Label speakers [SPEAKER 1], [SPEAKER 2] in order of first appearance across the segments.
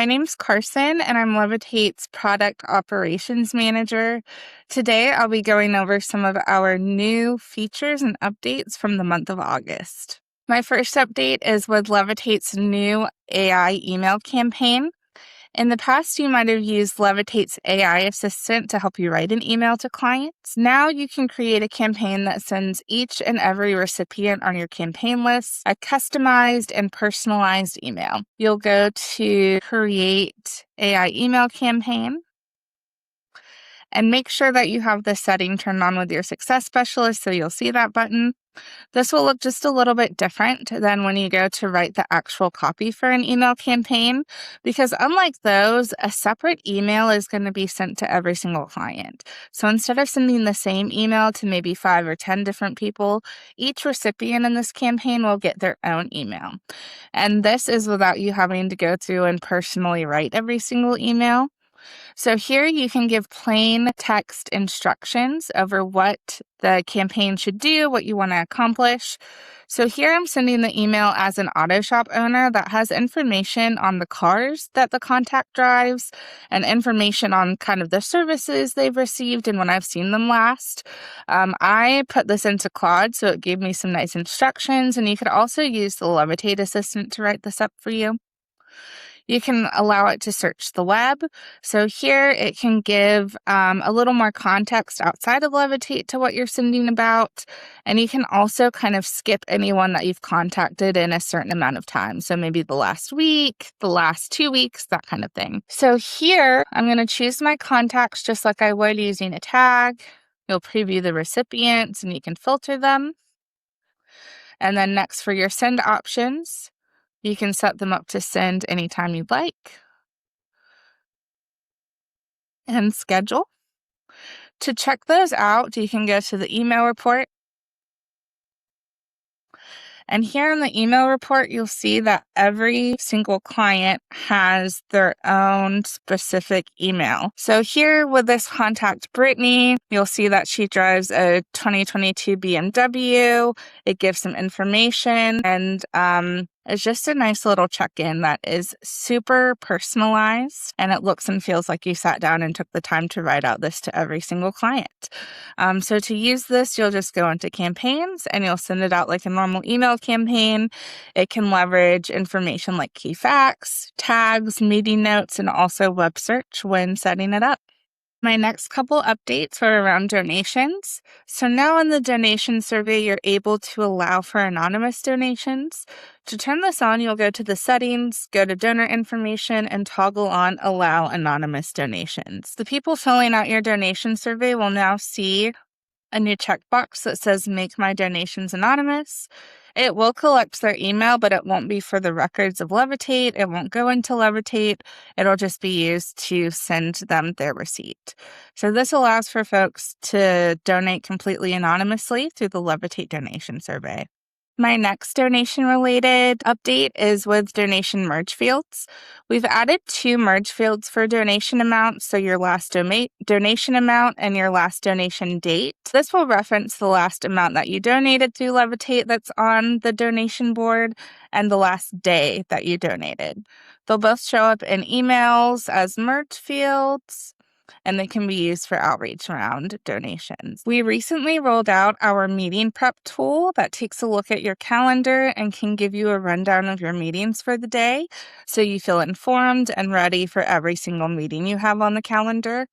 [SPEAKER 1] name's Carson, and I'm Levitate's Product Operations Manager. Today, I'll be going over some of our new features and updates from the month of August. My first update is with Levitate's new AI email campaign. In the past, you might have used Levitate's AI assistant to help you write an email to clients. Now you can create a campaign that sends each and every recipient on your campaign list a customized and personalized email. You'll go to Create AI Email Campaign and make sure that you have this setting turned on with your success specialist so you'll see that button. This will look just a little bit different than when you go to write the actual copy for an email campaign, because unlike those, a separate email is going to be sent to every single client. So instead of sending the same email to maybe 5 or 10 different people, each recipient in this campaign will get their own email. And this is without you having to go through and personally write every single email. So here you can give plain text instructions over what the campaign should do, what you want to accomplish. So here I'm sending the email as an auto shop owner that has information on the cars that the contact drives and information on kind of the services they've received and when I've seen them last. I put this into Claude, so it gave me some nice instructions, and you could also use the Levitate assistant to write this up for you. You can allow it to search the web. So here it can give a little more context outside of Levitate to what you're sending about. And you can also kind of skip anyone that you've contacted in a certain amount of time. So maybe the last week, the last 2 weeks, that kind of thing. So here I'm going to choose my contacts just like I would using a tag. You'll preview the recipients and you can filter them. And then next for your send options, you can set them up to send anytime you'd like. And schedule. To check those out, you can go to the email report. And here in the email report, you'll see that every single client has their own specific email. So here with this contact, Brittany, you'll see that she drives a 2022 BMW. It gives some information, and it's just a nice little check-in that is super personalized, and it looks and feels like you sat down and took the time to write out this to every single client. So to use this, you'll just go into campaigns and you'll send it out like a normal email campaign. It can leverage information like key facts, tags, meeting notes, and also web search when setting it up. My next couple updates are around donations. So now in the donation survey, you're able to allow for anonymous donations. To turn this on, you'll go to the settings, go to donor information, and toggle on allow anonymous donations. The people filling out your donation survey will now see a new checkbox that says make my donations anonymous. It will collect their email, but it won't be for the records of Levitate. It won't go into Levitate. It'll just be used to send them their receipt. So this allows for folks to donate completely anonymously through the Levitate donation survey. My next donation-related update is with donation merge fields. We've added 2 merge fields for donation amounts, so your last donation amount and your last donation date. This will reference the last amount that you donated through Levitate that's on the donation board and the last day that you donated. They'll both show up in emails as merge fields, and they can be used for outreach around donations. We recently rolled out our meeting prep tool that takes a look at your calendar and can give you a rundown of your meetings for the day, so you feel informed and ready for every single meeting you have on the calendar.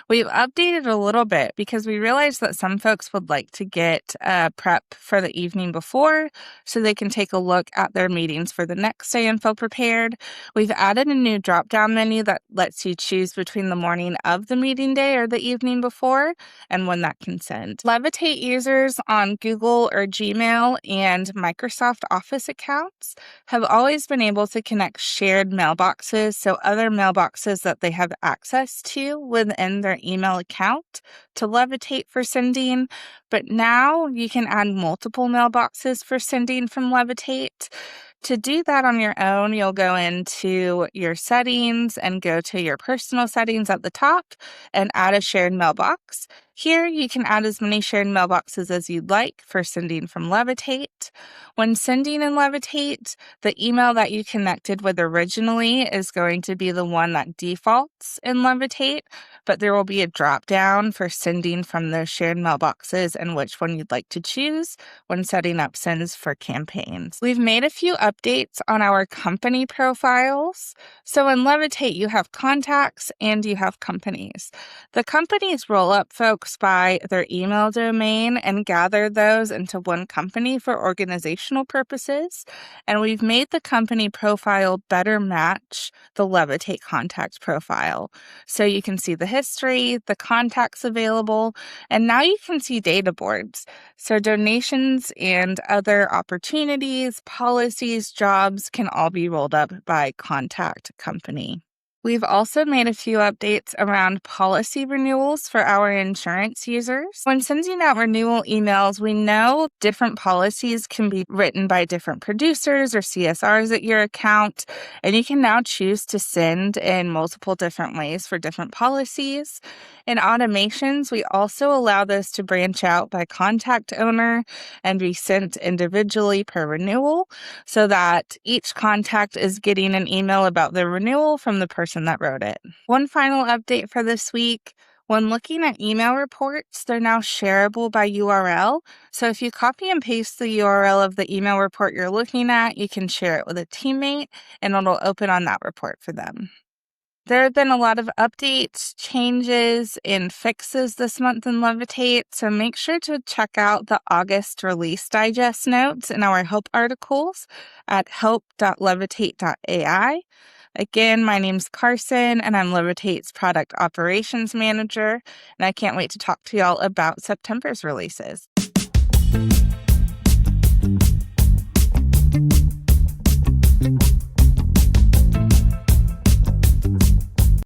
[SPEAKER 1] We've updated a little bit because we realized that some folks would like to get prep for the evening before so they can take a look at their meetings for the next day and feel prepared. We've added a new drop-down menu that lets you choose between the morning of the meeting day or the evening before and when that can send. Levitate users on Google or Gmail and Microsoft Office accounts have always been able to connect shared mailboxes, so other mailboxes that they have access to within their email account, to Levitate for sending. But now you can add multiple mailboxes for sending from Levitate. To do that on your own, you'll go into your settings and go to your personal settings at the top and add a shared mailbox. Here, you can add as many shared mailboxes as you'd like for sending from Levitate. When sending in Levitate, the email that you connected with originally is going to be the one that defaults in Levitate, but there will be a drop-down for sending from those shared mailboxes and which one you'd like to choose when setting up sends for campaigns. We've made a few updates on our company profiles. So in Levitate, you have contacts and you have companies. The companies roll up folks by their email domain and gather those into one company for organizational purposes. And we've made the company profile better match the Levitate contact profile. So you can see the history, the contacts available, and now you can see data boards. So donations and other opportunities, policies, jobs can all be rolled up by contact company. We've also made a few updates around policy renewals for our insurance users. When sending out renewal emails, we know different policies can be written by different producers or CSRs at your account, and you can now choose to send in multiple different ways for different policies. In automations, we also allow those to branch out by contact owner and be sent individually per renewal so that each contact is getting an email about the renewal from the person that wrote it. One final update for this week. When looking at email reports, they're now shareable by URL. So if you copy and paste the URL of the email report you're looking at, you can share it with a teammate and it'll open on that report for them. There have been a lot of updates, changes, and fixes this month in Levitate, so make sure to check out the August release digest notes in our help articles at help.levitate.ai. Again, my name's Carson, and I'm Levitate's Product Operations Manager, and I can't wait to talk to y'all about September's releases.